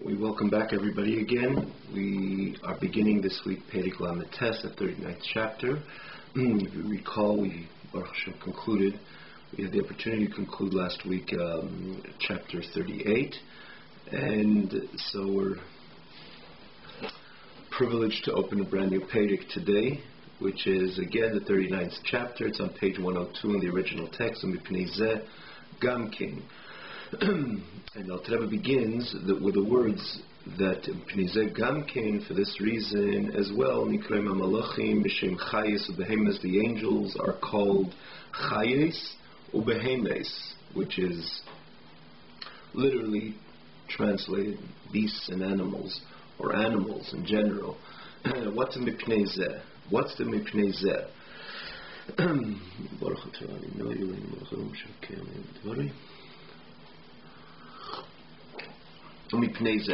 We welcome back everybody again. We are beginning this week Perek Lamed Tes, the 39th chapter. If you recall, we Baruch Hashem concluded. We had the opportunity to conclude last week chapter 38, and so we're privileged to open a brand new Perek today, which is again the 39th chapter. It's on page 102 in the original text. Mipnei Zeh Gamkin. And Al Rebbe begins with the words that Mipnei Zeh Gamkin, for this reason as well, Nikrem HaMalachim B'Shem Chayes U'Behemes, the angels are called Chayes U'Behemes, which is literally translated beasts and animals, or animals in general. What's a Mipnei Zeh? What's the Mipnei Zeh?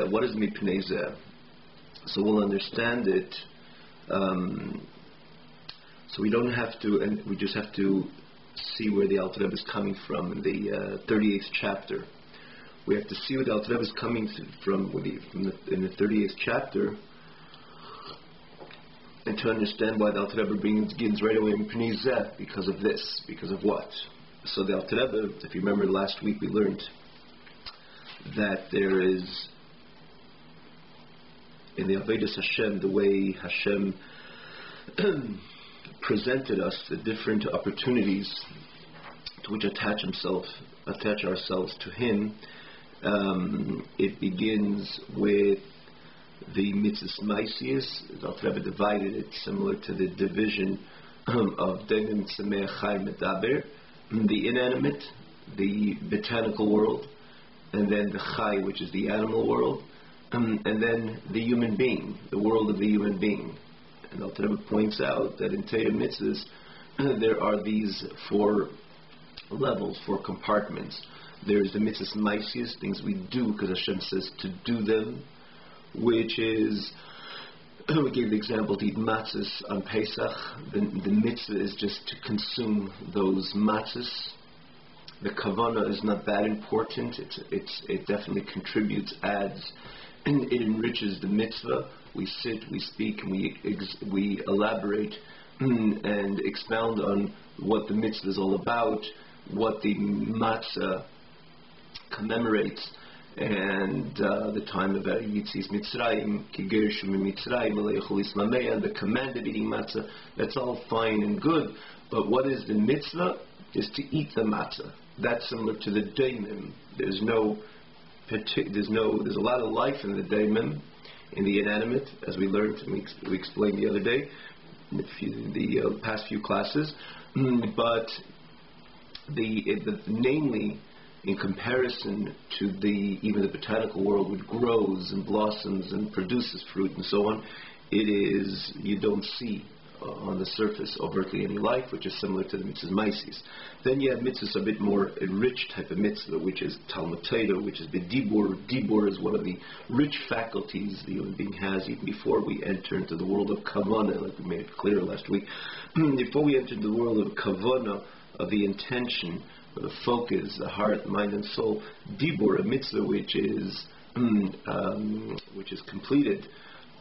What is Mipnei Zeh? So we'll understand it. So we don't have to, and we just have to see where the Alter Rebbe is coming from in the 38th chapter. We have to see where the Alter Rebbe is coming from in the 38th chapter, and to understand why the Alter Rebbe begins right away Mipnei Zeh, because of this, because of what. So the Alter Rebbe, if you remember last week, we learned that there is, in the Avodas Hashem, the way Hashem presented us the different opportunities to which attach ourselves to Him. It begins with the mitzvahs maisius. The Alter Rebbe divided it similar to the division of Denim Tzemeach Chai Medaber, the inanimate, the botanical world, and then the Chai, which is the animal world, and then the human being, the world of the human being. And Alter Rebbe points out that in Torah mitzvahs there are these four levels, four compartments. There's the mitzvahs maisius, things we do because Hashem says to do them, which is, we gave the example to eat matzahs on Pesach. The mitzvah is just to consume those matzahs. The kavanah is not that important. It definitely contributes, adds, and it enriches the mitzvah. We sit, we speak, and we elaborate and expound on what the mitzvah is all about, what the matzah commemorates, and the time of Yitzis Mitzrayim, Kigershu Mitzrayim, Aleichul Ismamei, and the commanded eating matzah. That's all fine and good, but what is the mitzvah? Is to eat the matzah. That's similar to the daimim. There's a lot of life in the daimim, in the inanimate, as we learned and we explained the other day in the past few classes. But namely, in comparison to even the botanical world, which grows and blossoms and produces fruit and so on, you don't see on the surface overtly any life, which is similar to the mitzvahs maisius. Then you have mitzvahs a bit more rich type of mitzvah, which is Talmud Torah, which is the dibur. Dibur is one of the rich faculties the human being has even before we enter into the world of kavanah, like we made it clear last week. Before we enter into the world of kavanah, of the intention, of the focus, the heart, mind, and soul, dibur, a mitzvah which is completed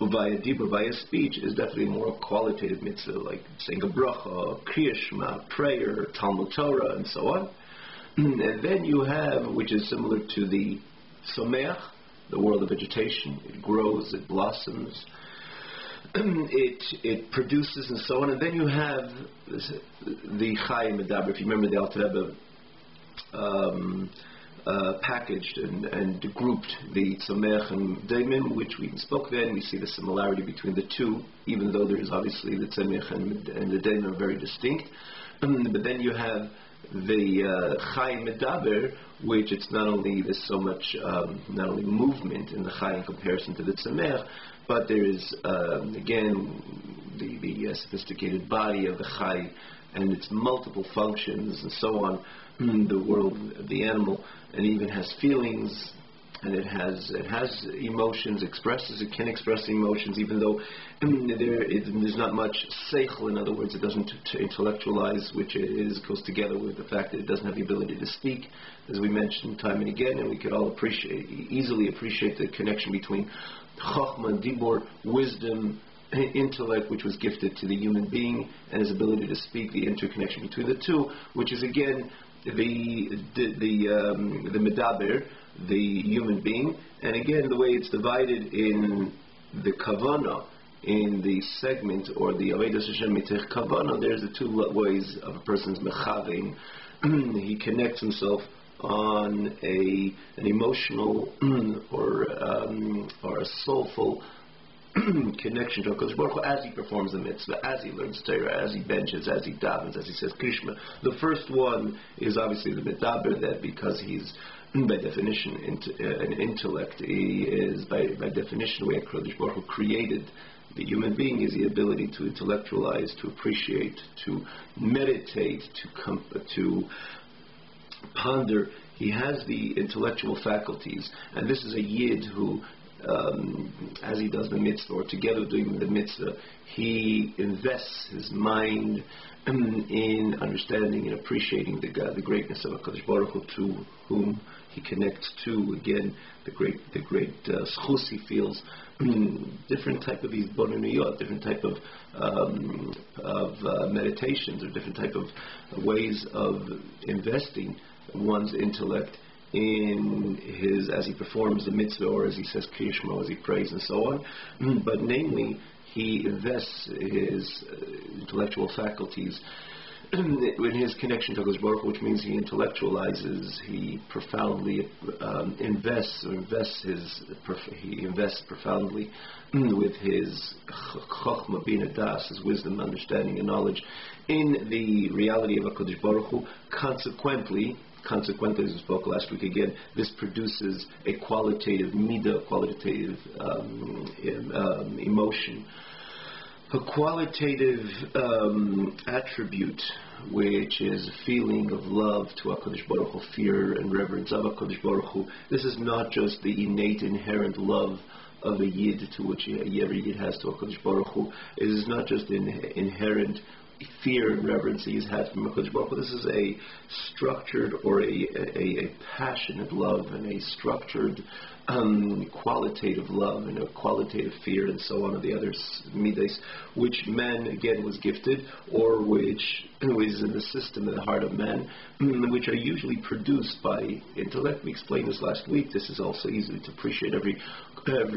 via dibur, via speech, is definitely a more qualitative mitzvah, like saying a bracha, kriyas shema, prayer, Talmud Torah, and so on. And then you have, which is similar to the someach, the world of vegetation. It grows, it blossoms, it produces, and so on. And then you have the Chai Medaber. If you remember, the Alter Rebbe packaged and grouped the Tzomech and Daimim, which we spoke then. We see the similarity between the two, even though there is obviously the Tzomech and the Daimim are very distinct. But then you have the Chai Medaber, which it's not only there's so much, not only movement in the Chai in comparison to the Tzomech, but there is again the sophisticated body of the Chai and its multiple functions and so on. The world of the animal, and even has feelings and it has emotions, it can express emotions, even though there's not much seichel. In other words, it doesn't intellectualize, which goes together with the fact that it doesn't have the ability to speak, as we mentioned time and again, and we could all easily appreciate the connection between chokhmah, dibur, wisdom, intellect, which was gifted to the human being, and his ability to speak, the interconnection between the two, which is again the medaber, the human being, and again the way it's divided in the kavanah, in the segment or the Avodas Hashem mitech kavanah. There's the two ways of a person's mechavein. He connects himself on an emotional or a soulful connection to HaKadosh Baruch Hu as he performs the mitzvah, as he learns Torah, as he benches, as he davens, as he says Krishma. The first one is obviously the medaber, that because he's by definition an intellect, he is by definition the way HaKadosh Baruch Hu created the human being is the ability to intellectualize, to appreciate, to meditate, to ponder. He has the intellectual faculties, and this is a yid who, as he does the mitzvah, or together doing the mitzvah, he invests his mind in understanding and appreciating the greatness of HaKadosh Baruch Hu, to whom he connects to, again, the great schus he feels, different type of izbonuniyot, different type of meditations, or different type of ways of investing one's intellect in his, as he performs the mitzvah, or as he says Krishma, as he prays and so on. But namely, he invests his intellectual faculties in his connection to HaKadosh Baruch Hu, which means he intellectualizes, he profoundly invests profoundly with his chokhmah bina das, his wisdom, understanding, and knowledge in the reality of HaKadosh Baruch Hu. Consequently, as we spoke last week again, this produces a qualitative midah, qualitative emotion, a qualitative attribute, which is a feeling of love to HaKadosh Baruch Hu, fear and reverence of HaKadosh Baruch Hu. This is not just the innate, inherent love of a yid, to which every yid has to HaKadosh Baruch Hu. It is not just inherent fear and reverence he's had from HaKadosh Baruch Hu. This is a structured, or a passionate love, and a structured qualitative love, and a qualitative fear, and so on, of the other midas, which man again was gifted, or which is in the system, in the heart of man, which are usually produced by intellect. We explained this last week. This is also easy to appreciate. Every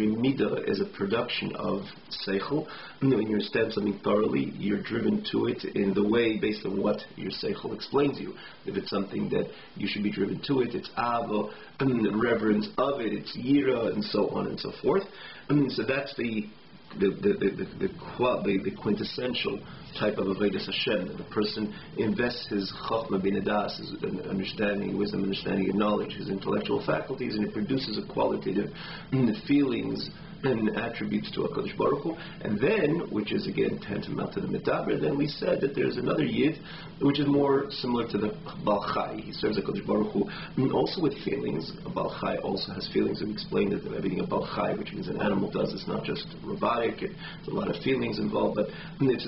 midah is a production of seichel. When you understand something thoroughly, you're driven to it in the way based on what your seichel explains you. If it's something that you should be driven to it, it's ava, reverence of it, it's yira, and so on and so forth. So that's the quintessential type of avodas Hashem. The person invests his chokhmah bina das, his understanding, wisdom, understanding, and knowledge, his intellectual faculties, and it produces a qualitative feelings and attributes to HaKadosh Baruch Hu. And then, which is again tantamount to the medaber, then we said that there's another yid which is more similar to the Baal Chai. He serves HaKadosh Baruch Hu also with feelings. A Baal Chai also has feelings, and we explained that everything a Baal Chai, which means an animal, does, it's not just robotic, there's a lot of feelings involved, but these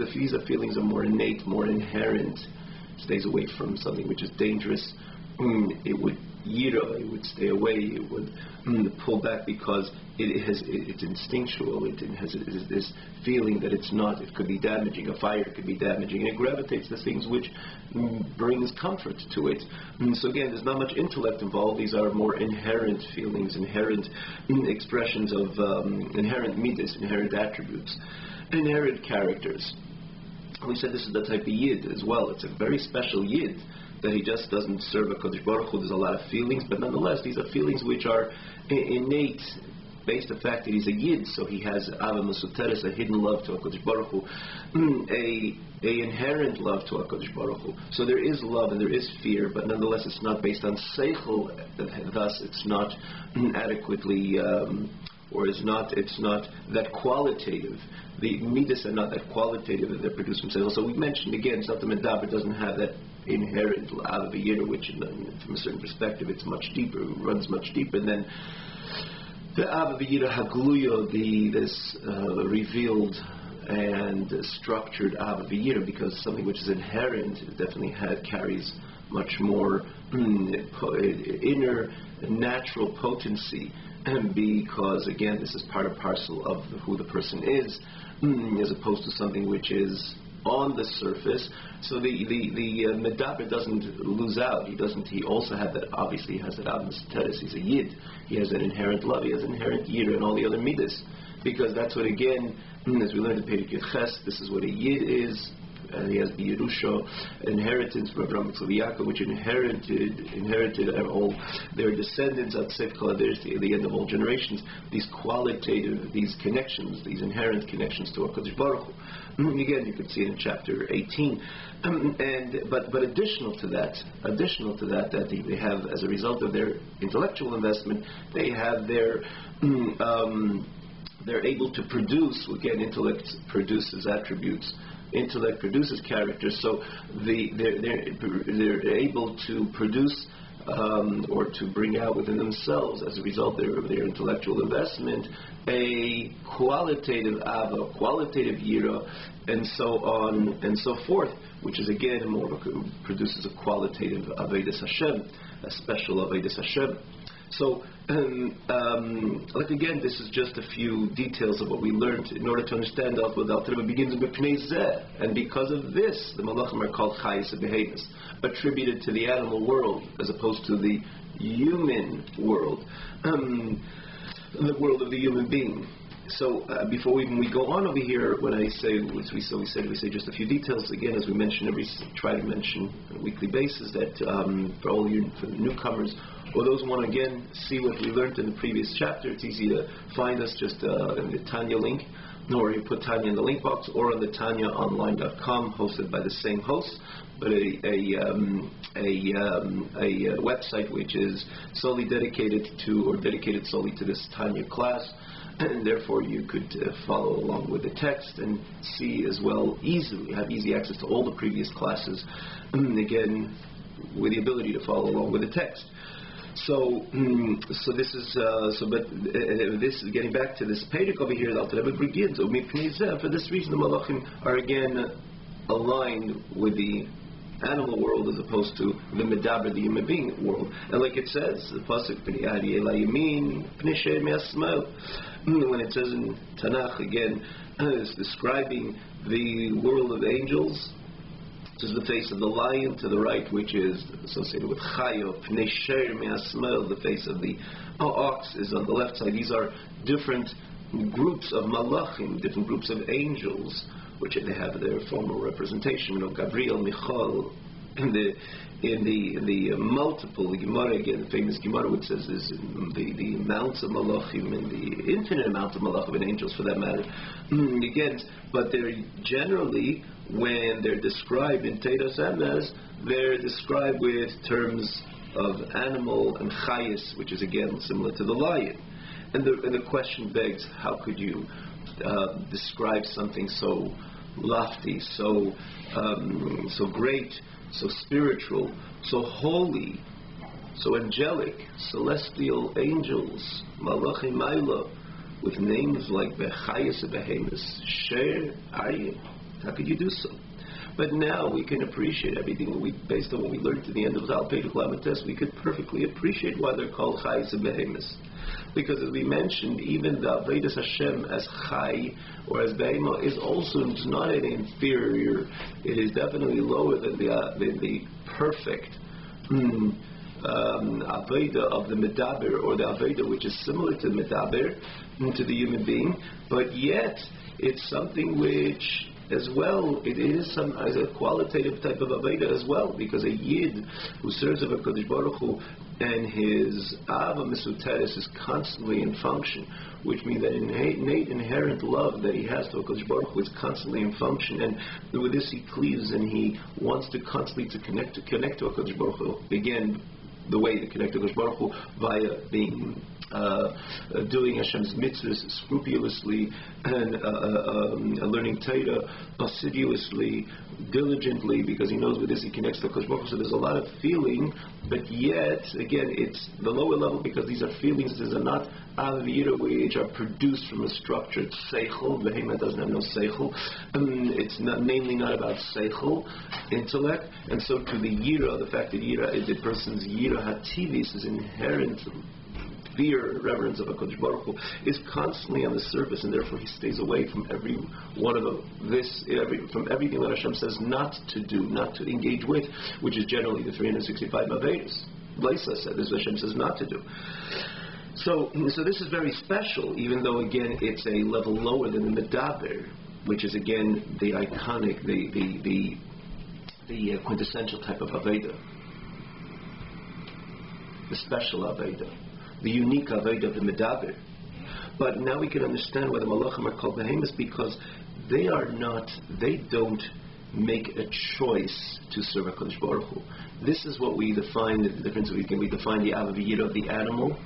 feelings are more innate, more inherent. It stays away from something which is dangerous. It would yira, it would stay away, it would pull back, because it's instinctual. It has this feeling that it's not. It could be damaging. A fire could be damaging, and it gravitates to things which brings comfort to it. So again, there's not much intellect involved. These are more inherent feelings, inherent expressions of inherent midas, inherent attributes, inherent characters. We said this is the type of yid as well. It's a very special yid, that he just doesn't serve HaKadosh Baruch Hu. There's a lot of feelings, but nonetheless, these are feelings which are innate, based on the fact that he's a yid, so he has ava mesuteres, a hidden love to HaKadosh Baruch Hu, a inherent love to HaKadosh Baruch Hu. So there is love and there is fear, but nonetheless, it's not based on seichel. Thus, it's not adequately, it's not that qualitative. The midas are not that qualitative that they're produced from seichel. So we mentioned again, something medaber doesn't have that inherent out of a year, which from a certain perspective it's much deeper, runs much deeper than The Ava V'Yira Hagluyo, this revealed and structured Ava V'Yira, because something which is inherent definitely carries much more inner natural potency, and because again this is part and parcel of who the person is, as opposed to something which is on the surface. So the medaber doesn't lose out. He also has that. Obviously, he has that avos teres. He's a yid. He has an inherent love. He has inherent yira and all the other midas, because that's what, again, as we learned in Perek Ches, this is what a yid is. He has the Yerusha inheritance from Avraham and Yaakov, which inherited all their descendants at Seif Kaladesh, the end of all generations. These qualitative, these connections, these inherent connections to HaKadosh Baruch Hu. Again, you can see it in chapter 18. But additional to that, that they have, as a result of their intellectual investment, they have they're able to produce. Again, intellect produces attributes. Intellect produces character, so they're able to produce or to bring out within themselves, as a result of their intellectual investment, a qualitative ava, qualitative yira, and so on and so forth, which is again produces a qualitative avodas Hashem, a special avodas Hashem. So, again, this is just a few details of what we learned in order to understand that the Alter Rebbe begins with Pnei Zeh, and because of this, the Malachim are called Chayes Behemis, attributed to the animal world as opposed to the human world, the world of the human being. So before we go on over here, when I say, we say just a few details. Again, as we try to mention on a weekly basis, that for all you, for the newcomers, or those who want to again see what we learned in the previous chapter, it's easy to find us just in the Tanya link, or you put Tanya in the link box, or on the TanyaOnline.com, hosted by the same host, but a website which is solely dedicated solely to this Tanya class. And therefore you could follow along with the text and see as well have easy access to all the previous classes, and again with the ability to follow along with the text. So this is this is getting back to this Perek over here. The Alter Rebbe begins. For this reason, the Malachim are again aligned with the animal world as opposed to the medaber, the human being world. And like it says, the pasuk Arieh layamin pnei she'er me'asmel, when it says in Tanakh again, it's describing the world of angels. It says the face of the lion to the right, which is associated with chayo. Pnei she'er me'asmel, the face of the ox is on the left side. These are different groups of malachim, different groups of angels, which they have their formal representation. Gabriel, Michal, in the multiple, the Gemara again, the famous Gemara, which says is the amounts of malachim and the infinite amount of malachim and angels, for that matter. Again, but they're generally, when they're described in Teiras Emes, they're described with terms of animal and chayis, which is again similar to the lion. And the question begs, how could you describe something so lofty, so great, so spiritual, so holy, so angelic, celestial angels, malachim ma'ila, with names like Bechayas and Behemis, Sher, Arieh? How could you do so? But now we can appreciate everything based on what we learned at the end of the Perek Lamed, we could perfectly appreciate why they're called Chayes and Behemis. Because as we mentioned, even the Avodas Hashem as Chay or as Behema is also not an inferior, it is definitely lower than the perfect Avodah of the Medaber, or the Avodah which is similar to the Medaber, to the human being, but yet it's something which as well, it is as a qualitative type of Avodah as well, because a Yid who serves of HaKadosh Baruch Hu and his Ava Mesuteres is constantly in function, which means that innate inherent love that he has to HaKadosh Baruch Hu is constantly in function, and with this he cleaves and he wants to constantly connect to HaKadosh Baruch Hu. Again, the way to connect to HaKadosh Baruch Hu via being doing Hashem's mitzvahs scrupulously and learning Torah assiduously, diligently, because he knows with this he connects to Kodesh Baruch Hu. So there's a lot of feeling, but yet, again, it's the lower level because these are feelings. These are not avira, which are produced from a structured seichel. Behemoth doesn't have no seichel. It's not, namely not about seichel, intellect. And so to the yira, the fact that yira, the person's yira hativis is inherent. Fear, reverence of HaKadosh Baruch Hu is constantly on the surface, and therefore he stays away from every one of from everything that Hashem says not to do, not to engage with, which is generally the 365 Mavedas. Blaisa said this, Hashem says not to do. So this is very special, even though again it's a level lower than the Medaber, which is again the iconic, the quintessential type of Aveda, the special Aveda, the unique Aveda of the Medaber. But now we can understand why the Malachim are called Behemoths, because they don't make a choice to serve HaKadosh Baruch Hu. This is what we define, the difference we define the Avaviyah of the animal,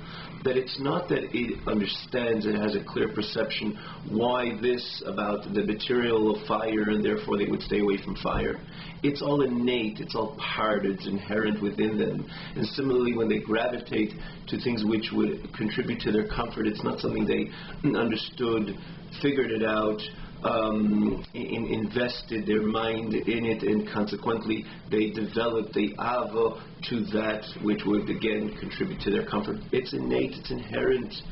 that it's not that it understands, it has a clear perception why this about the material of fire and therefore they would stay away from fire. It's all innate, it's all part, it's inherent within them. And similarly, when they gravitate to things which would contribute to their comfort, it's not something they understood, figured it out, invested their mind in it, and consequently they developed the ava to that which would again contribute to their comfort. It's innate, it's inherent,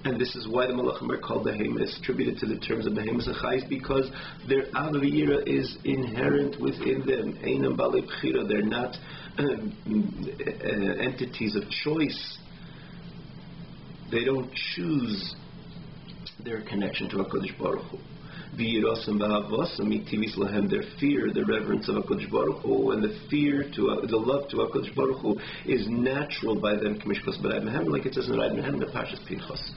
and this is why the Malachim are called Behemoths, attributed to the terms of Behemoths Achayis, because their ava v'yira is inherent within them. Einam balei b'chira, they're not entities of choice. They don't choose their connection to HaKadosh Baruch Hu. Their fear, the reverence of HaKadosh Baruch Hu, and the love to HaKadosh Baruch Hu is natural by them, like it says in the Parshas Pinchas.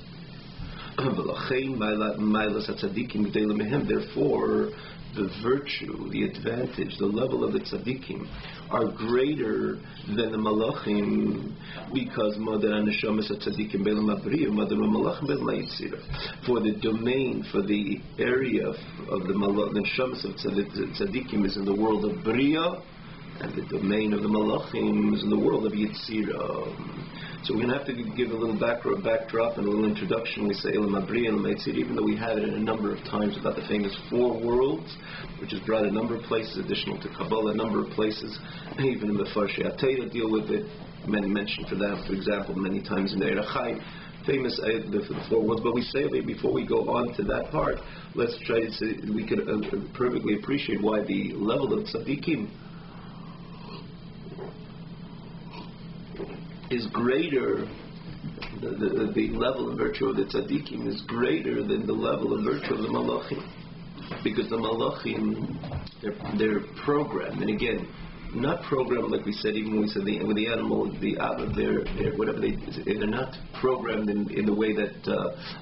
Therefore, the virtue, the advantage, the level of the tzaddikim are greater than the malachim, because for the domain, for the area of the neshamas of tzaddikim is in the world of bria, and the domain of the malachim is in the world of yitzira. So we're going to have to give a little backdrop and a little introduction. We say Elam HaBriya, Elam HaYitzir, even though we had it a number of times about the famous 4 worlds, which is brought a number of places, additional to Kabbalah, a number of places, even in the Farshei HaTorah deal with it. Many mentioned for that, for example, many times in the Arieh, famous the 4 worlds. But we say that before we go on to that part, let's try to say we can perfectly appreciate why the level of tzaddikim is greater, the level of virtue of the tzaddikim is greater than the level of virtue of the malachim, because the malachim, they're programmed, and again, not programmed like we said, even when we said with the animal, the they're whatever they're not programmed in the way that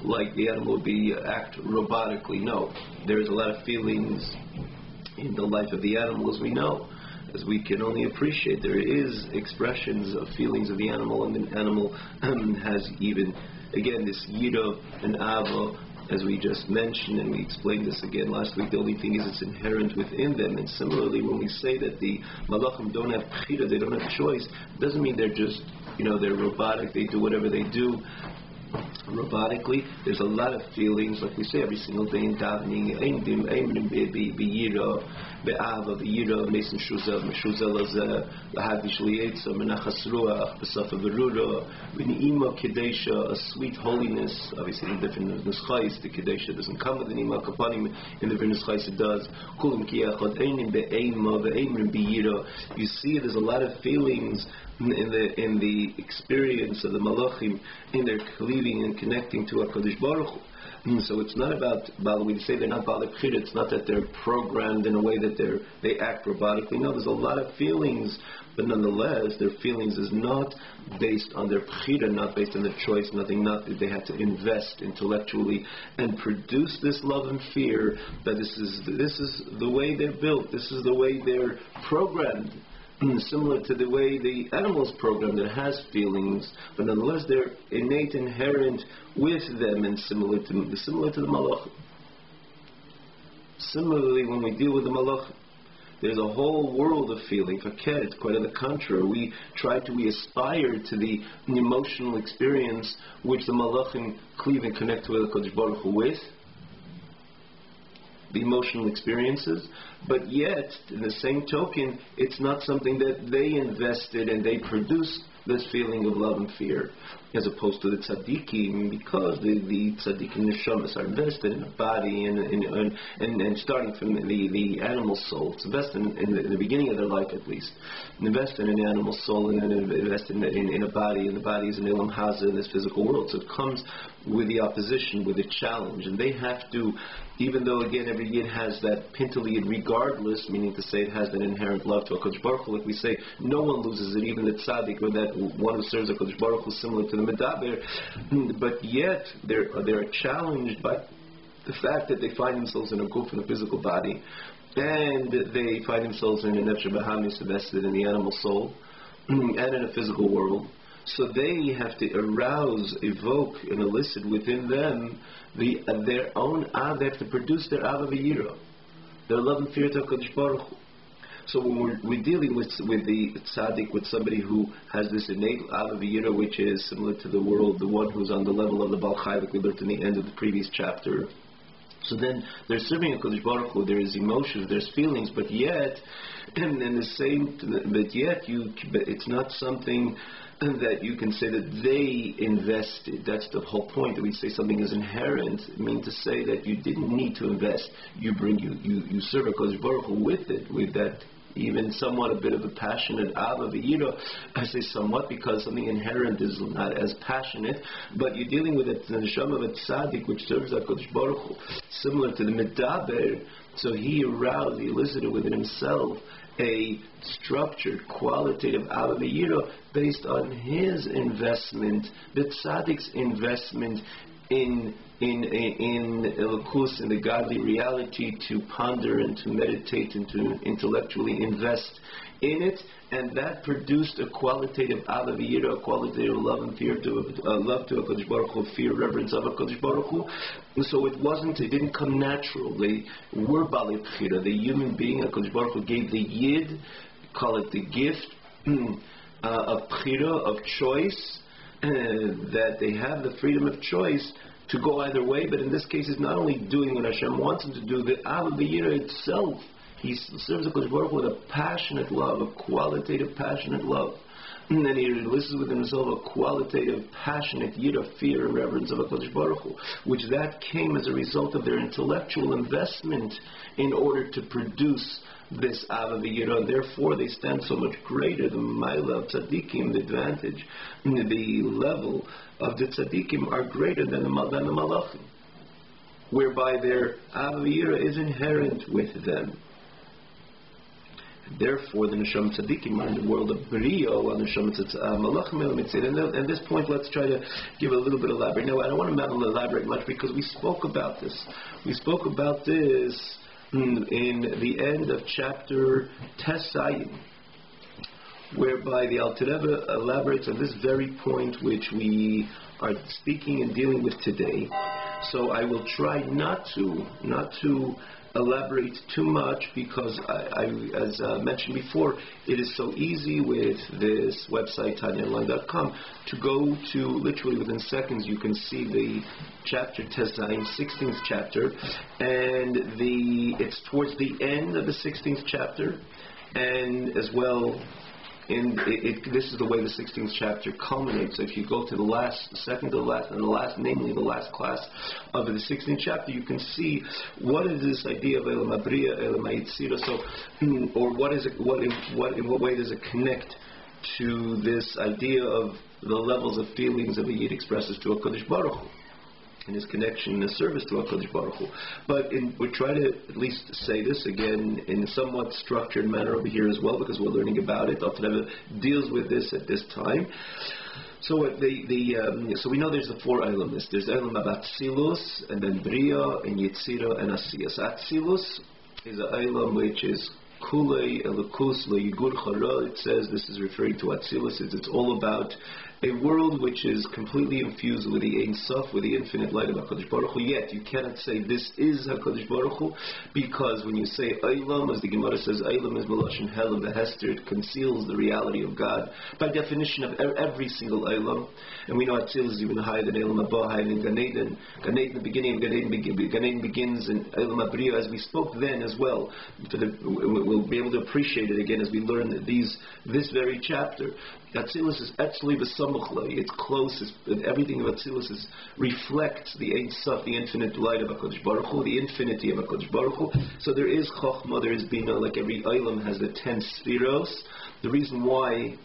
like the animal would be act robotically. No, there is a lot of feelings in the life of the animal, as we know. As we can only appreciate, there is expressions of feelings of the animal, and the animal has even, again, this yira and ava, as we just mentioned, and we explained this again last week. The only thing is it's inherent within them. And similarly, when we say that the malachim don't have bechira, they don't have choice, it doesn't mean they're just, they're robotic, they do whatever they do robotically. There's a lot of feelings, like we say every single day in davening, be'ava, be'yira, mesin shuzel, meshuzel azeh, lahadish liyetza, menachas ruach, besafa verura, v'ni'ima kedesha, a sweet holiness. Obviously in different nuschais, the kedesha doesn't come with an ima kapanim, in the different nuschais it does. Kulim kiyachot, einim be'ema, ve'emrim be'yira. You see there's a lot of feelings in the experience of the malachim, in their cleaving and connecting to HaKadosh Baruch Hu. So it's not about, we say they're not balei bechira, it's not that they're programmed in a way that they act robotically. No, there's a lot of feelings, but nonetheless, their feelings is not based on their bechira, not based on their choice, not that they had to invest intellectually and produce this love and fear, that this is the way they're built, this is the way they're programmed. similar to the way the animals program that has feelings, but nonetheless they're innate, inherent with them, and similar to the malachim. Similarly, when we deal with the malachim, there's a whole world of feeling. It's quite on the contrary. We aspire to the emotional experience which the malachim cleave and connect to the Kodesh Baruch Hu with, the emotional experiences, but yet, in the same token, it's not something that they invested and they produced this feeling of love and fear, as opposed to the tzaddikim, because the tzaddikim neshamas are invested in a body and starting from the animal soul. It's invested in the beginning of their life, at least. Invested in the animal soul and then invested in a body, and the body is an ilam haza in this physical world. So it comes with the opposition, with the challenge, and they have to, even though again every yid has that pintali yid regardless, meaning to say it has that inherent love to HaKadosh Baruch Hu, like we say, no one loses it, even the tzaddik or that one who serves HaKadosh Baruch Hu, similar to the medaber, but yet they're challenged by the fact that they find themselves in a guf, in a physical body, and they find themselves in a nefesh bahamis, invested in the animal soul, and in a physical world. So they have to arouse, evoke, and elicit within them their own they have to produce their ava v'yira, their love and fear to HaKadosh Baruch Hu. So when we're dealing with the tzaddik, with somebody who has this innate ava v'yira, which is similar to the world, the one who's on the level of the Baal Chai, like we learned in the end of the previous chapter. So then they're serving HaKadosh Baruch Hu. There is emotions, there's feelings, but yet, it's not something that you can say that they invested. That's the whole point, that we say something is inherent. It means to say that you didn't need to invest. You serve HaKadosh Baruch Hu with it, with that even somewhat a bit of a passionate ava v'yira. I say somewhat because something inherent is not as passionate, but you're dealing with the neshama of a tzaddik which serves HaKadosh Baruch Hu, similar to the medaber. So he aroused, he elicited within himself a structured, qualitative ava v'yira based on his investment, the tzaddik's investment in Elokus, in the godly reality, to ponder and to meditate and to intellectually invest in it, and that produced a qualitative ava v'yira, a qualitative love and fear love to HaKadosh Baruch Hu, fear, reverence of HaKadosh Baruch Hu. So it didn't come natural. They were balei b'chira. The human being, HaKadosh Baruch Hu, gave the yid, call it the gift of b'chira, of choice, that they have the freedom of choice to go either way. But in this case, he's not only doing what Hashem wants him to do, the ava v'yira itself, he serves HaKadosh Baruch Hu with a passionate love, a qualitative passionate love. And then he elicits within himself a qualitative, passionate yira, fear and reverence of HaKadosh Baruch Hu, which that came as a result of their intellectual investment in order to produce this ava v'yira. Therefore, they stand so much greater. The ma'ila of tzaddikim, the advantage, the level of the tzaddikim are greater than the malachim, whereby their ava v'yira is inherent with them. Therefore, the neshama tzaddikim are in the world of brio, and neshama malachim mitzid. And at this point, let's try to give a little bit of elaborate. Now, I don't want to elaborate much because we spoke about this. We spoke about this in the end of chapter Tesayim, whereby the Alter Rebbe elaborates on this very point which we are speaking and dealing with today. So I will try not to elaborate too much, because I as mentioned before, it is so easy with this website tanyaonline.com to go to literally within seconds. You can see the chapter Tezayim, 16th chapter, and it's towards the end of the 16th chapter, and as well. This is the way the 16th chapter culminates. So if you go to the second to the last, and namely the last class of the 16th chapter, you can see what is this idea of Elam Abriya, Elam Yitzira. So, or what is it? In what way does it connect to this idea of the levels of feelings that a Yid expresses to HaKadosh Baruch Hu, in his connection and his service to HaKadosh Baruch Hu. But we try to at least say this again in a somewhat structured manner over here as well, because we're learning about it. Alter Rebbe deals with this at this time. So so we know there's the four elements. There's elam of Atzilus, and then Bria, and Yetzira, and Asiyas. Atzilus is an elam which is Kulei Elokus Le'igur Chara. It says this is referring to Atzilus. It's all about a world which is completely infused with the Ein Sof, with the infinite light of HaKadosh Baruch Hu. Yet you cannot say this is HaKadosh Baruch Hu, because when you say Eilam, as the Gemara says, Eilam is Melashon Helam, the Hester, it conceals the reality of God. By definition of every single Eilam, and we know Atzilus is even higher than Eilam Haba, higher than Gan Eden. Gan Eden, the beginning of Gan Eden begins in Eilam Abriya, as we spoke then as well. We'll be able to appreciate it again as we learn this very chapter. Atzilus is Etzli V'Samuchlei. It's close. Everything of Atzilus reflects the Ein Sof, the infinite light of HaKadosh Baruch Hu, the infinity of HaKadosh Baruch Hu. So there is Chochmah, there is Bina, like every Eilam has the 10 Sfiros. The reason why,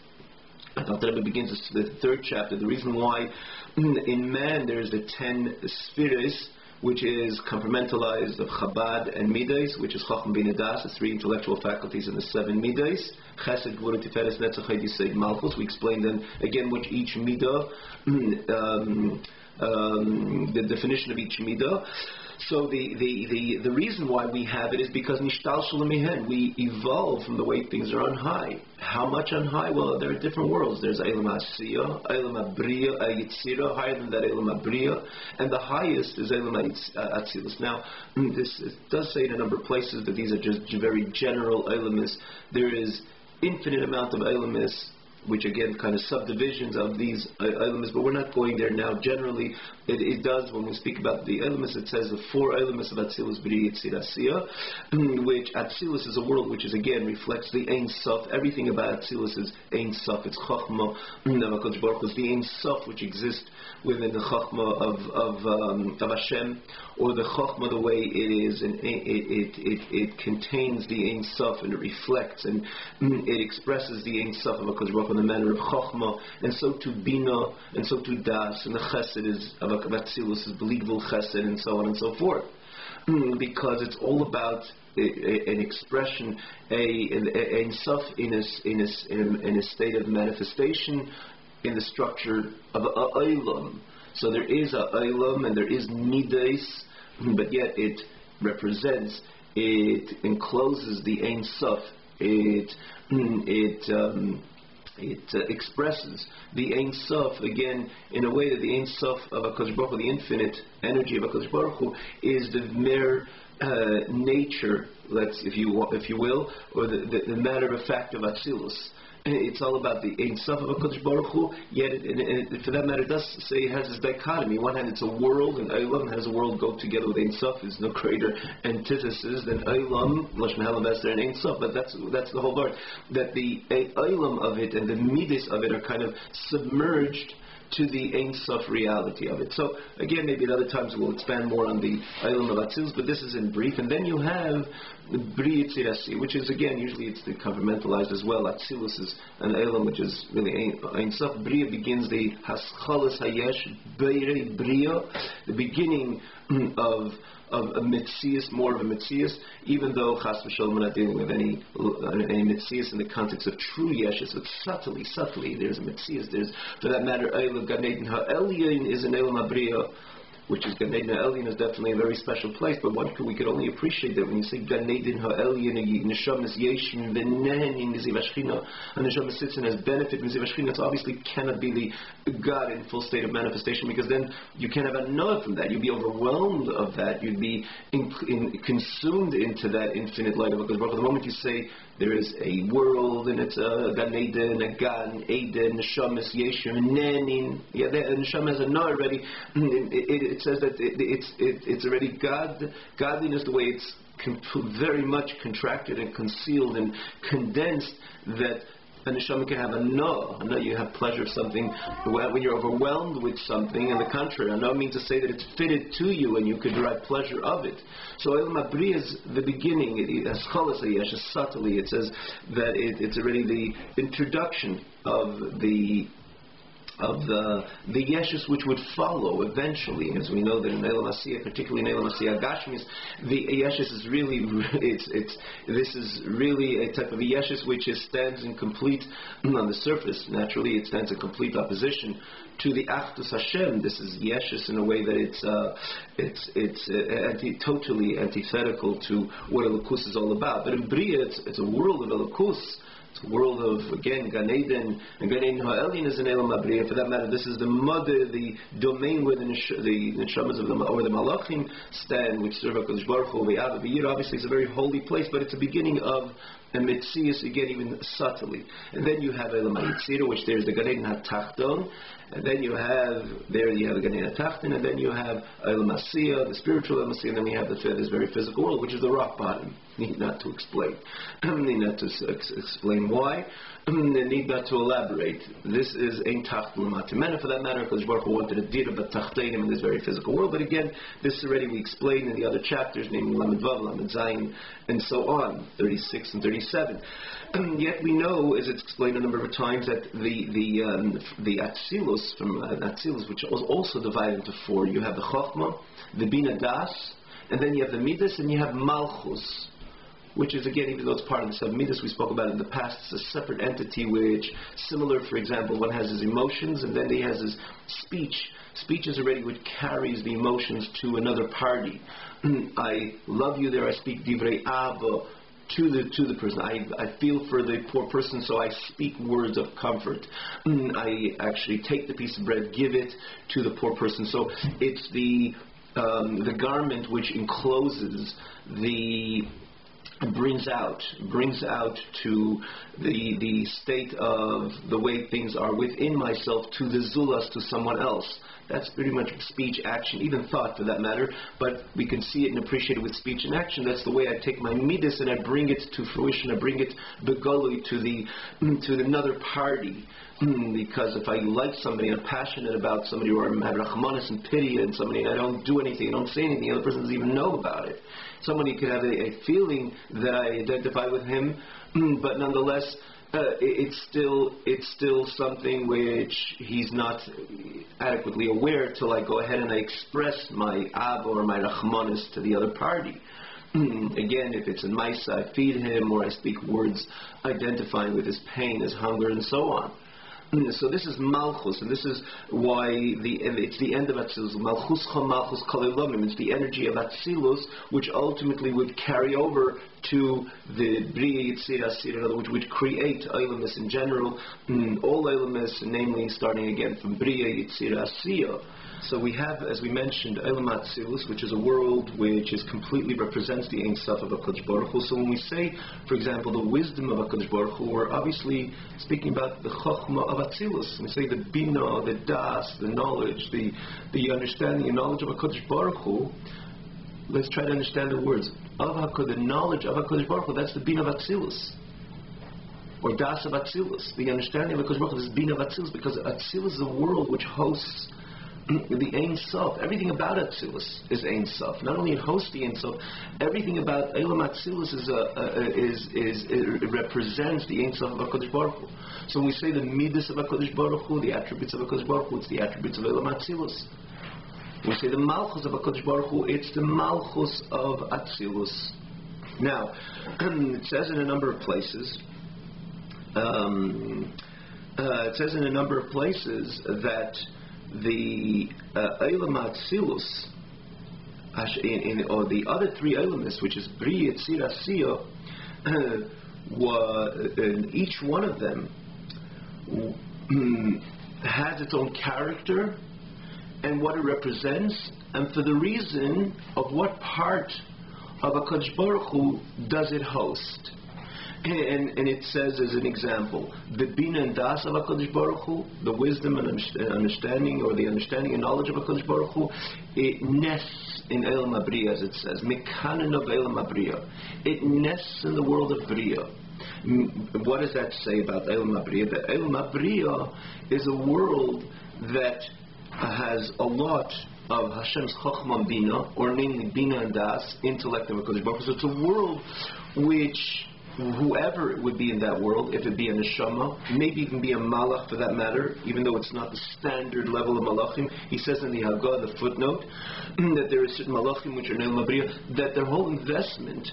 I thought that it begins the third chapter, the reason why in man there is the 10 Sfiros, which is compartmentalized of Chabad and Midas, which is Chacham Bina Das, the 3 intellectual faculties, and the 7 Midas. Chesed, Gvura, Tiferes, Netzach, Hod, Yesod, Malchus. We explained then again which each Midah, the definition of each Midah. So the reason why we have it is because Nishtal Shalom, we evolve from the way things are on high. How much on high? Well, there are different worlds. There's Eilam Asiya, Eilam Abriya, Yitzira, higher than that Eilam Abriya, and the highest is Eilam Atzilus. Now, this does say in a number of places that these are just very general Eilamis. There is infinite amount of Eilamis, which again kind of subdivisions of these Eilamis, but we're not going there now. Generally, it does, when we speak about the Eilamis, it says the 4 Eilamis of Atzilus, B'ri, Yitzir, Asiya, which Atzilus is a world which is again reflects the Ein Sof. Everything about Atzilus is Ein Sof. It's Chochmah, HaKadosh Baruch Hu, the Ein Sof which exists within the Chochmah of Hashem, or the Chochmah the way it is, and it contains the Ein Sof, and it reflects, and it expresses the Ein Sof of HaKadosh Baruch Hu in the manner of Chochmah, and so to Bina, and so to Das, and the Chesed is of Atzilus is believable Chesed, and so on and so forth, because it's all about an expression, an Sof in a state of manifestation in the structure of a Eilam. So there is a Eilam and there is Midas, but yet it represents, it encloses the Ein Sof. It expresses the Ein Sof again in a way that the Ein Sof of HaKadosh Baruch Hu, the infinite energy of HaKadosh Baruch Hu, is the mere nature, if you will, or the matter of fact of Atzilus. It's all about the Ein Sof of HaKadosh Baruch Hu, yet for that matter it does say it has this dichotomy. On one hand it's a world, and Eilam has a world go together with Ein Sof. There's no greater antithesis than Eilam, Lashon Helam, Esther, and Ein Sof, but that's the whole part. That the Eilam of it and the Midas of it are kind of submerged to the Ein Sof reality of it. So again, maybe at other times we'll expand more on the Eilam of Atzilus, but this is in brief. And then you have the Bri Yitzir, which is again, usually it's the compartmentalized as well. Atzilus is an Eilam which is really Ein Sof. Bria begins the Haschalas Hayesh, Beirei Bria, the beginning of a Metzias, more of a Metzias, even though Chas v'Shalom we're not dealing with any Metzias in the context of true Yeshus, but subtly, there's a Metzias. There's, for that matter, Eilam Gan Eden HaElyon is an Eilam Abriya, which is Gan Eden HaElyon is definitely a very special place, but we could only appreciate that when you say Gan Eden HaElyon, Neshamas Yeshin V'Nehenin Miziv HaShechina, and Neshama sits and has benefit Miziv HaShechina, it obviously cannot be the God in full state of manifestation, because then you can't have a Noah from that. You'd be overwhelmed of that. You'd be consumed into that infinite light of HaKadosh Baruch Hu. The moment you say there is a world, and it's a Gan Eden, a Gan Eden, Neshamas Yeshin V'Nehenin, yeah, Neshama has a Noah already. It says that it's already godliness, the way it's very much contracted and concealed and condensed, that a neshama can have a no. You have pleasure of something when you're overwhelmed with something, and the contrary. I don't mean to say that it's fitted to you and you could derive pleasure of it. So Eilam Abri is the beginning. As Chalas Hayesh, subtly, it says that it's already the introduction of the the yeshus which would follow eventually, as we know that in Eilam Asiyah, particularly in Eilam Asiyah Gashmis, the yeshus is really this is really a type of a yeshus which stands in complete on the surface. Naturally, it stands in complete opposition to the Achdus Hashem. This is yeshus in a way that it's totally antithetical to what Elokus is all about. But in Bria, it's a world of Elokus. It's a world of, again, Gan Eden, and Gan Eden Ha'elin is an Eilam Abriya. For that matter, this is the mother, the domain where the neshamas of or the malachim stand, which serve HaKadosh Baruch Hu, obviously it's a very holy place, but it's a beginning of a Metzias, again, even subtly. And then you have Eilam HaYitzira, which there's the Gan Eden HaTachton, and then you have the Gan Eden HaTachton, and then you have Eilam Asiyah, the spiritual Eilam Asiyah, and then we have this very physical world, which is the rock bottom. Need not to explain. Need not to explain why. Need not to elaborate. This is Ein Tacht L'Matimena. For that matter, Kadosh Baruch Hu wanted a dir but Tachtenim in this very physical world. But again, this already we explained in the other chapters, namely Lamed Vav, Lamed Zayin, and so on, 36 and 37. Yet we know, as it's explained a number of times, that the Atzilus from Atzilus, which was also divided into four. You have the Chochmah, the Bina Das, and then you have the Midas, and you have Malchus, which is, again, even though it's part of the seven Midas we spoke about in the past, it's a separate entity which, similar, for example, one has his emotions and then he has his speech. Speech is already what carries the emotions to another party. I love you there, I speak divrei ava to the person. I feel for the poor person, so I speak words of comfort. I actually take the piece of bread, give it to the poor person. So it's the garment which encloses brings out to the state of the way things are within myself to the zulas, to someone else. That's pretty much speech, action, even thought for that matter, but we can see it and appreciate it with speech and action. That's the way I take my midas and I bring it to fruition, I bring it begolui to another party. Because if I like somebody, I'm passionate about somebody, or I'm had rachmanis and pity and somebody, and I don't do anything, I don't say anything, the other person doesn't even know about it. Somebody could have a feeling that I identify with him, but nonetheless, it's still something which he's not adequately aware till I go ahead and I express my ava or my rachmanis to the other party. Again, if it's in Maisa, I feed him, or I speak words identifying with his pain, his hunger, and so on. So this is Malchus, and this is why it's the end of Atzilus. Malchus cha Malchus kalilomim. It's the energy of Atzilus, which ultimately would carry over to the Bria Yitzira Asira, in other words, which create Eilamis in general, all Eilamis, namely starting again from Bria Yitzira Asira. So we have, as we mentioned, Eilam Atzilus, which is a world which completely represents the Ein Sof of HaKadosh Baruch Hu. So when we say, for example, the wisdom of HaKadosh Baruch Hu, we're obviously speaking about the Chochmah of Atzilus. We say the Bina, the Das, the knowledge, the understanding and knowledge of HaKadosh Baruch Hu. Let's try to understand the words. The knowledge of HaKadosh Baruch Hu, that's the Bina of Atzilus. Or Das of Atzilus. The understanding of HaKadosh Baruch Hu is Bina of Atzilus, because Atzilus is a world which hosts the Ein Sof. Everything about Atzilus is Ein Sof. Not only it hosts the Ein Sof, everything about Eilam Atzilus it represents the Ein Sof of HaKadosh Baruch Hu. So when we say the Midas of HaKadosh Baruch Hu, the attributes of HaKadosh Baruch Hu, it's the attributes of Eilam Atzilus. When we say the Malchus of HaKadosh Baruch Hu, it's the Malchus of Atzilus. Now, it says in a number of places, that the Eilam Atzilus, or the other three Eilamis, which is Bri, Yitzir, Asiyah, each one of them has its own character and what it represents, and for the reason of what part of HaKadosh Baruch Hu does it host. And it says, as an example, the Bina and Das of HaKadosh Baruch Hu, the wisdom and understanding, or the understanding and knowledge of HaKadosh Baruch Hu, it nests in Eilam Abriya, as it says, Mekanin of Eilam Abriya. It nests in the world of Briya. What does that say about Eilam Abriya? That Eilam Abriya is a world that has a lot of Hashem's Chochmah and Bina, or namely Bina and Das, intellect of HaKadosh Baruch Hu. So it's a world which whoever it would be in that world, if it be a neshama, maybe even be a malach for that matter, even though it's not the standard level of malachim. He says in the Haggadah, the footnote, that there are certain malachim which are neil mabriya, that their whole investment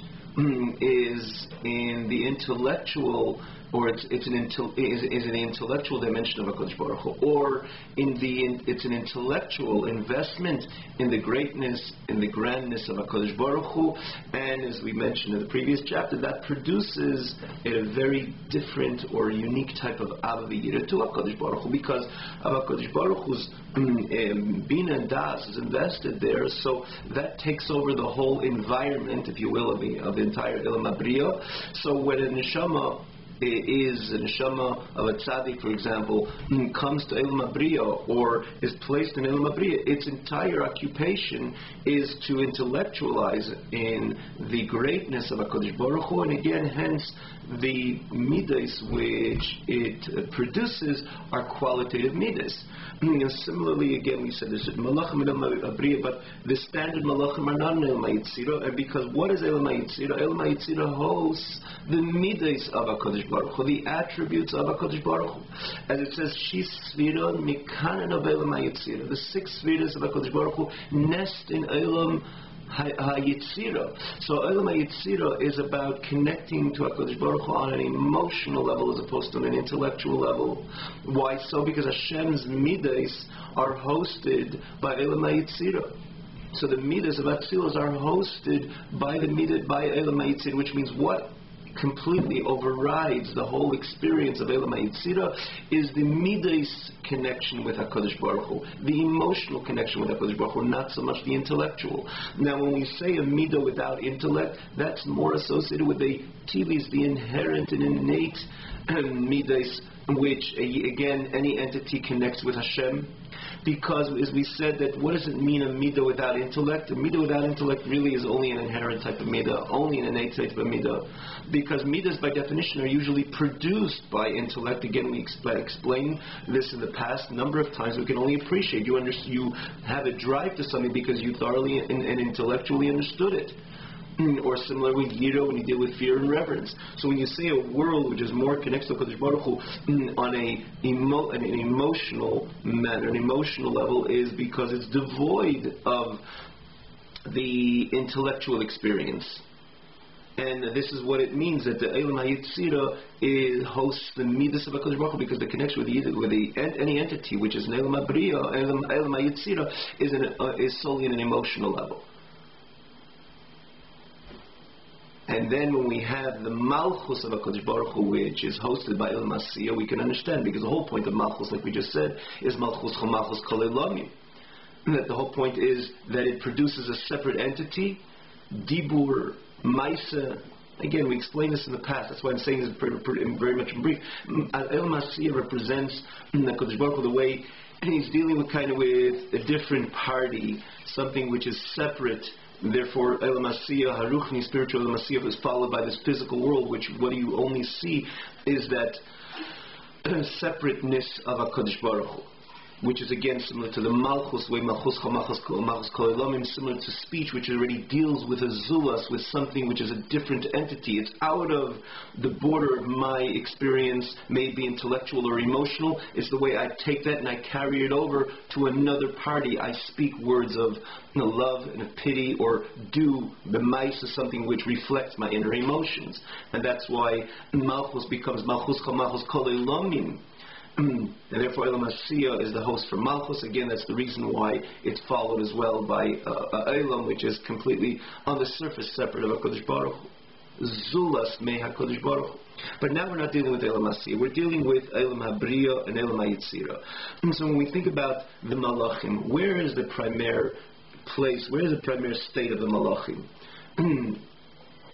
is in the intellectual, or it's an intellectual dimension of HaKadosh Baruch Hu, or it's an intellectual investment in the greatness, in the grandness of HaKadosh Baruch Hu, and as we mentioned in the previous chapter, that produces a very different or unique type of aviyira to HaKadosh Baruch Hu, because of HaKadosh Baruch Hu's bina and das is invested there, so that takes over the whole environment, if you will, of the entire Ilam Abriya. So when a neshama is a neshama of a tzaddik, for example, comes to Ilam Abriya or is placed in Ilam Abriya, its entire occupation is to intellectualize in the greatness of HaKadosh Baruch Hu, and again, hence, the midas which it produces are qualitative midas. Similarly, again, we said there's certain malachim in Ilam Abriya, but the standard malachim are not in Ilam Yitzira, and because what is Ilam Yitzira? Ilam Yitzira hosts the midas of HaKadosh Baruch Hu, the attributes of HaKadosh Baruch Hu. As it says, Shis Sfira Mikanan of Ilam Yitzira. The 6 Sfiras of HaKadosh Baruch Hu nest in Ilam HaYitzira. So Ilam HaYitzira is about connecting to HaKadosh Baruch Hu on an emotional level as opposed to an intellectual level. Why so? Because Hashem's midas are hosted by Ilam HaYitzira. So the midas of Atzilus are hosted by the midas by Ilam HaYitzira, which means what? Completely overrides the whole experience of Elam HaYitzira is the midas connection with HaKadosh Baruch Hu, the emotional connection with HaKadosh Baruch Hu, not so much the intellectual. Now when we say a midah without intellect, that's more associated with the tivis, the inherent and innate midas, which again any entity connects with Hashem. Because, as we said, that what does it mean a midah without intellect? A midah without intellect really is only an inherent type of midah, only an innate type of midah. Because midas, by definition, are usually produced by intellect. Again, we explained this in the past a number of times. We can only appreciate. You have a drive to something because you thoroughly and intellectually understood it. Or similar with Yiro when you deal with fear and reverence. So when you say a world which is more connected to Kodesh Baruch Hu on an emotional manner, an emotional level, is because it's devoid of the intellectual experience. And this is what it means that the Elam HaYitzira hosts the midas of HaKadosh Baruch Hu, because the connection with any entity which is an Elam Abriya, Elam HaYitzira is solely in an emotional level. And then when we have the Malchus of HaKadosh Baruch Hu, which is hosted by El Masiyah, we can understand, because the whole point of Malchus, like we just said, is Malchus Chomalchus Kol Elamim. That the whole point is that it produces a separate entity, Dibur, Maisa. Again, we explained this in the past, that's why I'm saying this very much in brief. El Masiyah represents HaKadosh Baruch Hu the way he's dealing with with a different party, something which is separate. Therefore, Elam Asiyah, Haruchni, spiritual Elam Asiyah, is followed by this physical world, which what you only see is that separateness of HaKadosh Baruch Hu, which is again similar to the Malchus, way Malchus Chomalchus Kol Elamim, similar to speech, which already deals with a zulas, with something which is a different entity. It's out of the border of my experience, may it be intellectual or emotional. It's the way I take that and I carry it over to another party. I speak words of love and of pity, or do the mice of something which reflects my inner emotions. And that's why Malchus becomes Malchus Kol Elamim. And therefore Elam Asiyah is the host for Malchus. Again, that's the reason why it's followed as well by Elam, which is completely on the surface separate of HaKadosh Baruch Hu. Zulas me HaKadosh Baruch Hu. But now we're not dealing with Elam Asiyah. We're dealing with Elam HaBriya and Elam HaYitzira. And so when we think about the Malachim, where is the primary place, where is the primary state of the Malachim?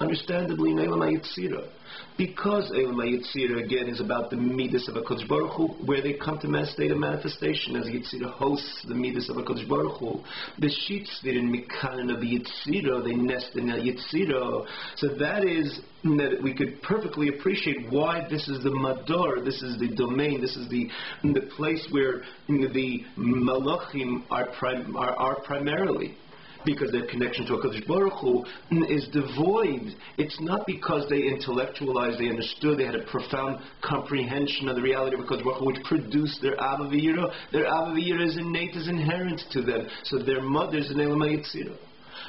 Understandably in Elam HaYitzira. Because Elam HaYitzira again is about the midas of HaKadosh Baruch Hu, where they come to state of manifestation, as Yitzira hosts the midas of HaKadosh Baruch Hu. The Shitsvir in Mikanan of the Yitzira, they nest in the Yitzira. So that is that we could perfectly appreciate why this is the Mador, this is the domain, this is the place where the Malachim are primarily. because their connection to HaKadosh Baruch Hu is devoid. It's not because they intellectualized, they understood, they had a profound comprehension of the reality of HaKadosh Baruch Hu, which produced their Ava V'Yira. Their Ava V'Yira is innate, is inherent to them. So their mother is an Elam HaYetzirah,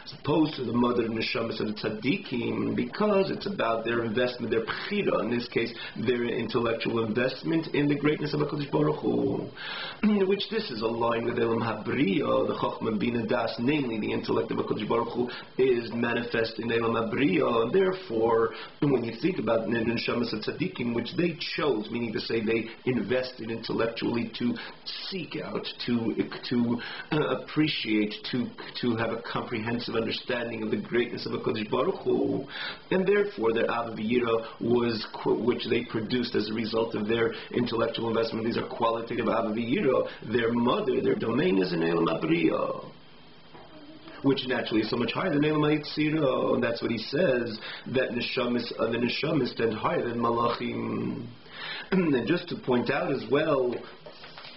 as opposed to the mother of Neshamas and Tzaddikim, because it's about their investment, their Bechira, in this case, their intellectual investment in the greatness of HaKadosh Baruch Hu, which this is aligned with Elam HaBriya, the Chochmah Bina Das, namely the intellect of HaKadosh Baruch Hu is manifest in Elam HaBriya, and therefore, when you think about Neshamas and Tzaddikim, which they chose, meaning to say they invested intellectually to seek out, to appreciate, to have a comprehensive understanding of the greatness of HaKadosh Baruch Hu, and therefore their Ava V'Yira was, which they produced as a result of their intellectual investment. These are qualitative Ava V'Yira. Their mother, their domain is in Elam HaBriya, which naturally is so much higher than Elam HaYetzirah, and that's what he says, that the Neshamis stand higher than Malachim. And just to point out as well,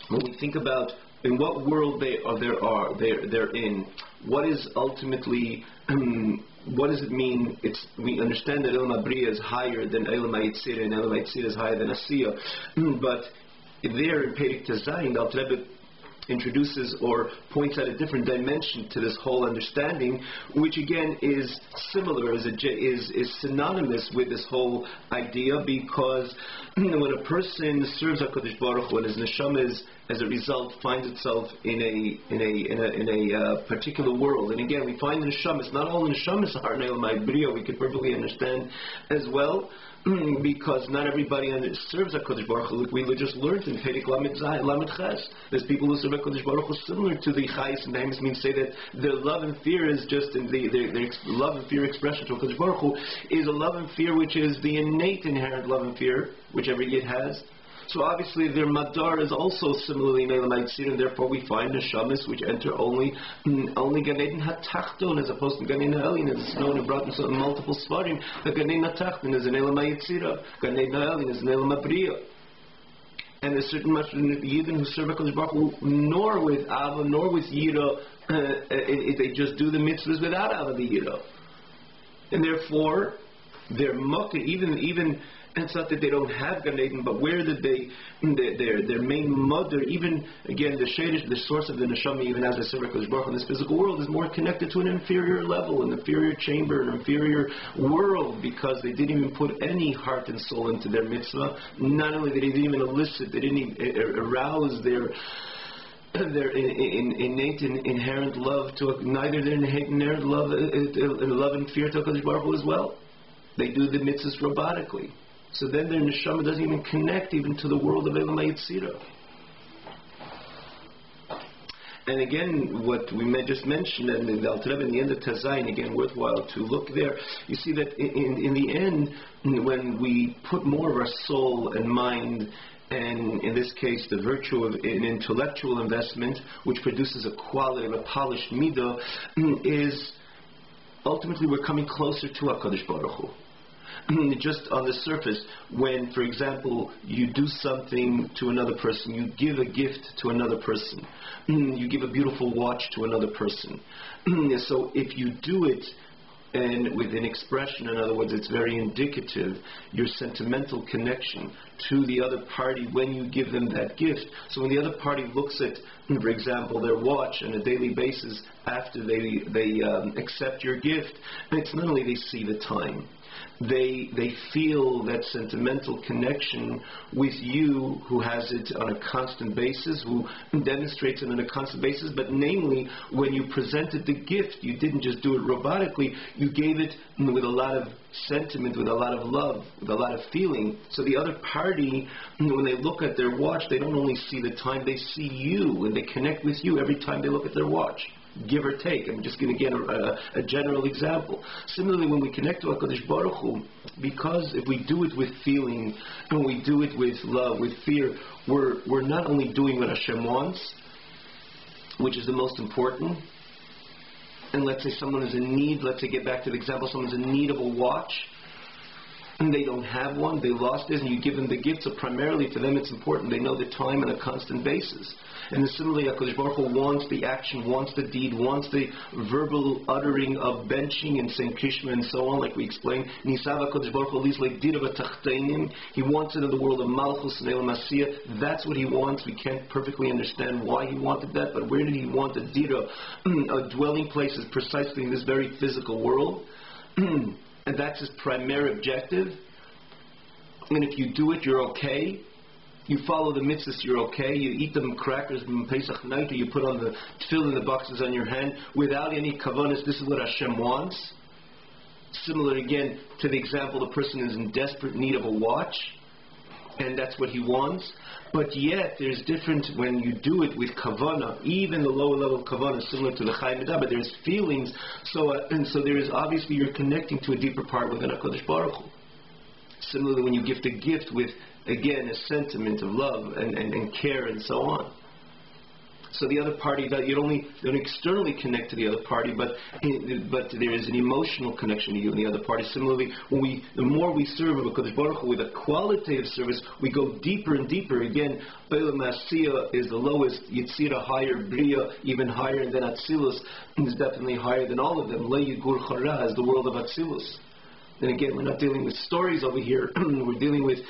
when we think about in what world they're in, what is ultimately, what does it mean? We understand that Elam HaBriya is higher than Elam HaYetzirah, and Elam HaYetzirah is higher than Asiyah, but there in Perek Tezayin, the Alter Rebbe introduces or points out a different dimension to this whole understanding, which again is similar, is synonymous with this whole idea, because when a person serves HaKadosh Baruch Hu and his neshama as a result finds itself in a particular world, and again we find the neshamas, not all the neshamas are in Elam HaBriya, we could perfectly understand as well, because not everybody serves HaKadosh Baruch Hu. We just learned in Perek Lamed Ches. There's people who serve HaKadosh Baruch Hu similar to the Chayis and Behemoths, means say that their love and fear is just in their love and fear expression to HaKadosh Baruch Hu is a love and fear which is the innate inherent love and fear which every Yid has. So obviously their madar is also similarly in Elam HaYetzirah, and therefore we find neshamas which enter only Gan Eden HaTachton as opposed to Gan Eden HaElyon, as it's known and brought in multiple svarim. The Gan Eden HaTachton is in Elam HaYetzirah, Gan Eden HaElyon is in Elam HaBriya. And there's certain much Yidden who serve HaKadosh Baruch Hu nor with Ava nor with Yira, they just do the mitzvahs without Ava Yira, and therefore their mukkah, even and it's not that they don't have Gan Eden, but where did their main mother, even again the shadish, the source of the neshama, even as they serve HaKadosh Baruch Hu in this physical world, is more connected to an inferior level, an inferior chamber, an inferior world, because they didn't even put any heart and soul into their mitzvah. Not only did they didn't even elicit, they didn't even arouse their innate and inherent love to neither their innate inherent love and fear to HaKadosh Baruch Hu as well. They do the mitzvahs robotically. So then their neshama doesn't even connect even to the world of Elam HaYetzirah. And again, what we just mentioned, and the Alter Rebbe in the end of Tezayin, again, worthwhile to look there, you see that in the end, when we put more of our soul and mind, and in this case the virtue of an intellectual investment, which produces a quality of a polished midah, is ultimately we're coming closer to HaKadosh Baruch Hu. Just on the surface, when, for example, you do something to another person, you give a gift to another person, you give a beautiful watch to another person. So if you do it and with an expression, in other words, it's very indicative, your sentimental connection to the other party when you give them that gift. So when the other party looks at, for example, their watch on a daily basis after they accept your gift, it's not only they see the time, they feel that sentimental connection with you, who has it on a constant basis, who demonstrates it on a constant basis, but namely, when you presented the gift, you didn't just do it robotically, you gave it with a lot of sentiment, with a lot of love, with a lot of feeling. So the other party, when they look at their watch, they don't only see the time, they see you, and they connect with you every time they look at their watch. Give or take. I'm just going to get a general example. Similarly, when we connect to HaKadosh Baruch Hu, because if we do it with feeling, and we do it with love, with fear, we're not only doing what Hashem wants, which is the most important, and let's say someone is in need, let's say get back to the example, someone's in need of a watch, and they don't have one, they lost this, and you give them the gift. So primarily for them it's important. They know the time on a constant basis. And similarly, HaKadosh Baruch Hu wants the action, wants the deed, wants the verbal uttering of benching and saying Krishma and so on, like we explained. Nisav HaKadosh Baruch Hu lis like dira v'tachteinim. He wants it in the world of Malchus and Elam Asiyah. That's what he wants. We can't perfectly understand why he wanted that, but where did he want the dira? A dwelling place is precisely in this very physical world. And that's his primary objective. And if you do it, you're okay. You follow the mitzvahs, you're okay. You eat them crackers on Pesach night, or you put on the tefillin, the boxes on your hand, without any kavanas. This is what Hashem wants. Similar again to the example, the person is in desperate need of a watch, and that's what he wants. But yet, there's different when you do it with kavana, even the lower level of kavana, similar to the Chai Midah, but there's feelings. So there is obviously you're connecting to a deeper part within HaKadosh Baruch Hu. Similarly, when you gift a gift with, again, a sentiment of love and care and so on. So the other party, that you don't externally connect to the other party, but there is an emotional connection to you and the other party. Similarly, the more we serve HaKadosh Baruch Hu with a qualitative service, we go deeper and deeper. Again, Olam Asiyah is the lowest, Yitzira higher, Bria even higher, and then Atzilus is definitely higher than all of them. Le Yigur Chara is the world of Atzilus. And again, we're not dealing with stories over here. We're dealing with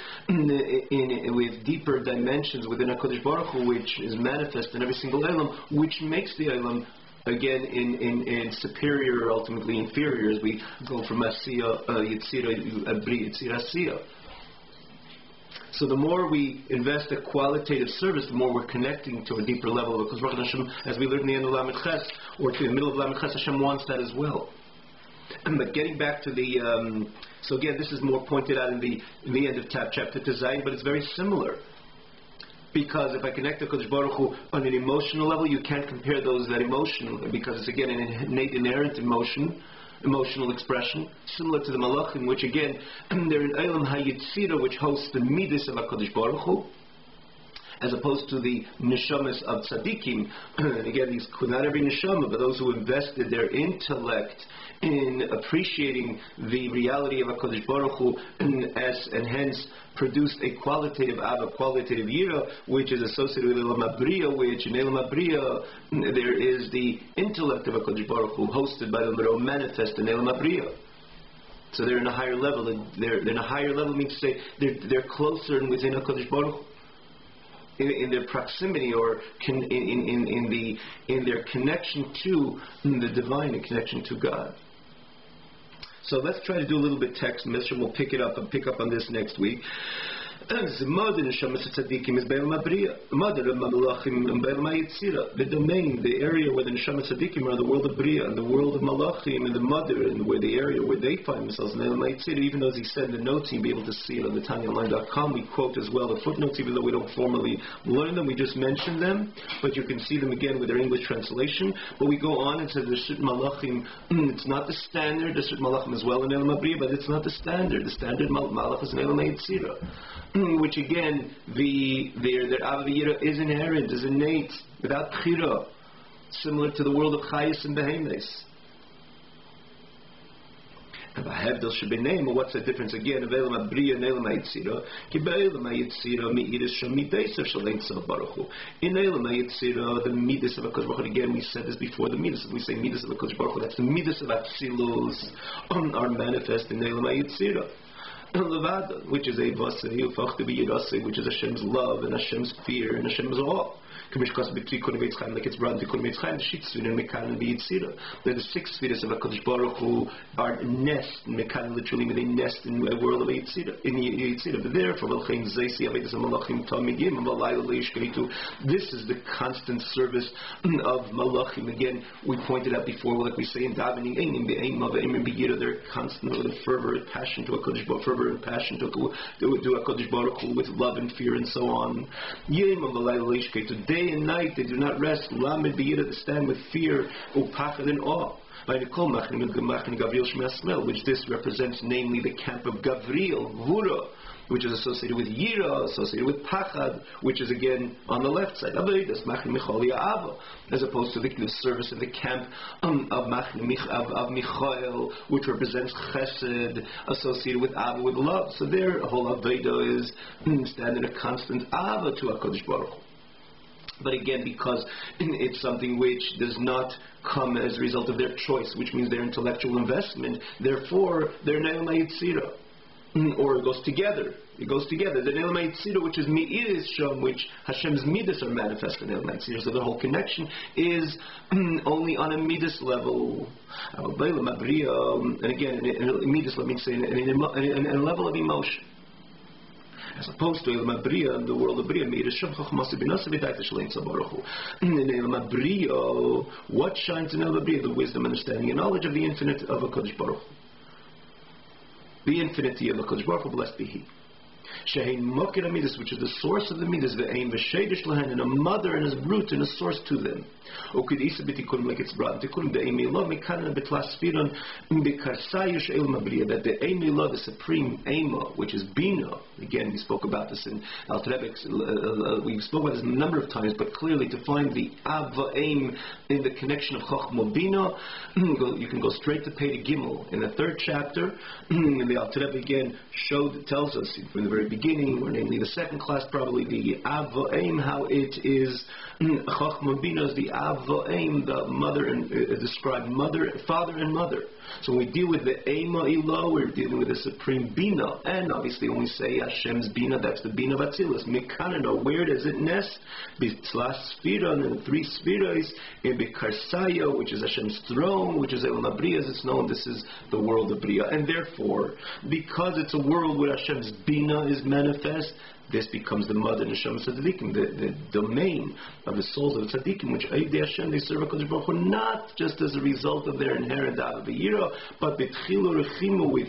deeper dimensions within HaKadosh Baruch Hu, which is manifest in every single Elam, which makes the Elam, again, in superior or ultimately inferior, as we go from Asiyah, Yitzira, Bri, Yitzira, Asiyah. So the more we invest a qualitative service, the more we're connecting to a deeper level of HaKadosh Baruch Hu. Hashem, as we learn in the end of Lamed Ches, or to the middle of Lamed Ches, Hashem wants that as well. But getting back to the, so again, this is more pointed out in the end of chapter Zayin, but it's very similar. Because if I connect to HaKadosh Baruch Hu on an emotional level, you can't compare those that emotional, because it's again an innate, inherent emotional expression, similar to the Malachim, which again, they're in Eilam HaYitzira, which hosts the Midas of HaKadosh Baruch Hu, as opposed to the neshamas of tzaddikim. And again, these, not every neshama, but those who invested their intellect in appreciating the reality of HaKadosh Baruch Hu, and hence produced a qualitative ava, qualitative yira, which is associated with Elam HaBriya, which in Elam HaBriya there is the intellect of HaKadosh Baruch Hu, hosted by the Lord, manifest in Elam HaBriya. So they're in a higher level. They're in a higher level means to say they're closer and within HaKadosh Baruch Hu. In their proximity, or in their connection to the divine, and connection to God. So let's try to do a little bit text, Mr. We'll pick up on this next week. The domain, the area where the Neshama Tzaddikim are, the world of Bria, and the world of Malachim, and the mother, and where the area where they find themselves in the Yitzira. Even though as he said in the notes, you'll be able to see it on the TanyaOnline.com. We quote as well the footnotes, even though we don't formally learn them, we just mention them, but you can see them again with their English translation. But we go on and say there's certain Malachim, it's not the standard, there's certain Malachim as well in Elam HaBriya, but it's not the standard. The standard Malach is in Elam HaYitzira. Which again, their Aviyira is inherent, is innate, without Chira, similar to the world of Chayis and Behemes. And Bahevdel should be named, what's the difference again of Elam HaBriya and Elam HaYitzira? Ki be'Elam HaYitzira mi'iris shel mideisav shel Ein Sof Baruch Hu. In Elam HaYitzira, the midas of HaKadosh Baruch Hu, again we said this before, the midas, we say midas of HaKadosh Baruch Hu, that's the midas of Atzilus, are manifest in Elam HaYitzira. Which is a vasei, which is Hashem's love and Hashem's fear and Hashem's awe. Like it's brought into the 6 spheres of HaKadosh Baruch Hu are nest, mekan literally they nest in the world of Yitzira, in Yitzira. But therefore, this is the constant service of Malachim. Again, we pointed out before, like we say in davening, they're constant with a fervor and passion to HaKadosh Baruch Hu, do HaKadosh Baruch Hu with love and fear and so on. Day and night they do not rest. Lamed b'yira, to stand with fear, upachad and awe. Which this represents, namely the camp of Gavriel, Gvura, which is associated with Yira, associated with Pachad, which is again on the left side, as opposed to the service in the camp of Michael, which represents Chesed, associated with Ava, with love. So their whole Aveda is standing a constant Ava to HaKadosh Baruch Hu. But again, because it's something which does not come as a result of their choice, which means their intellectual investment, therefore they're Ne'el Yitzira. Or it goes together. It goes together. The Ne'el Yitzira, which is Mi'ir Sham, which Hashem's Midas are manifested in Ne'el Yitzira. So the whole connection is only on a Midas level. And again, Midas, let me say, in a level of emotion. As opposed to Elam Abriya, the world of Briya, in Elam Abriya, what shines in Elam Abriya? The wisdom, understanding, and knowledge of the infinite of HaKadosh Baruch Hu. The infinity of HaKadosh Baruch Hu, blessed be He. Shehein Mokir Midas, which is the source of the Midas, ve'ein v'sheidish lahen, and a mother and a root and a source to them. Okid isa b'tikunim, like it's brought in Tikunim, the Eimilov mekanan b'tlas firon b'karsayush elam abriya, that the Eimilov, the supreme Eima, which is Bina. Again, we spoke about this in Al Trebek. We spoke about this a number of times, but clearly to find the Avaim in the connection of Chochmah Bina, you can go straight to Pei Gimel in the 3rd chapter. And the Al Trebek again tells us from the very beginning, or namely the 2nd class, probably the Avaim, how it is Chochmah Bina is the Avaim, the mother, and described mother, father, and mother. So when we deal with the Eima Ilo, we're dealing with the supreme Bina, and obviously when we say Hashem's Bina, that's the Bina of Atzilus. Mekanana, where does it nest? B'tzlas Sfiran, and 3 Sfiras, in B'karsaya, which is Hashem's throne, which is Elam Abriya, as it's known. This is the world of Briya, and therefore, because it's a world where Hashem's Bina is manifest, this becomes the mother Neshama Tzadikim, the domain of the souls of the Tzadikim, which Eidei Hashem, they serve HaKadosh Baruch Hu, not just as a result of their inherent Ava V'Yira, but B'tchilu Rechimu, with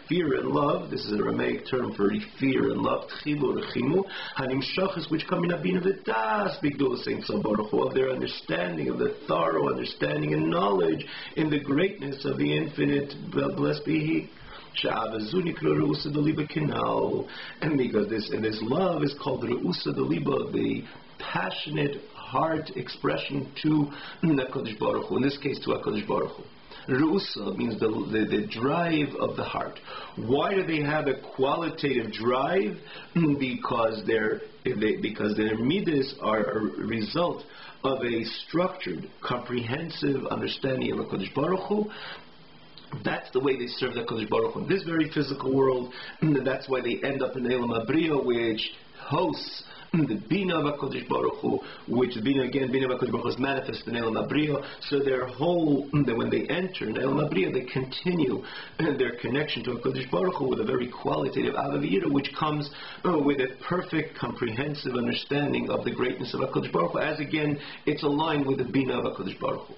fear and love. This is a Ramaic term for fear and love. Tchilu Rechimu, Hanim Shachas, which come in Abina V'Das, B'Gdula Saint Baruch Hu, of their understanding, of the thorough understanding and knowledge in the greatness of the infinite. Blessed be He. And because this love is called Re'usa Deliba, the passionate heart expression to HaKadosh Baruch Hu, in this case to HaKadosh Baruch Hu. Re'usa means the drive of the heart. Why do they have a qualitative drive? Because their midas are a result of a structured, comprehensive understanding of HaKadosh Baruch Hu. That's the way they serve the HaKadosh Baruch Hu in this very physical world. That's why they end up in Elam Abriya, which hosts the Bina of HaKadosh Baruch Hu, which Bina of HaKadosh Baruch Hu is manifest in Elam Abriya. So their whole, when they enter in Elam Abriya, they continue their connection to HaKadosh Baruch Hu with a very qualitative Ava V'Yira, which comes with a perfect, comprehensive understanding of the greatness of HaKadosh Baruch Hu, as again, it's aligned with the Bina of HaKadosh Baruch Hu.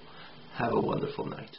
Have a wonderful night.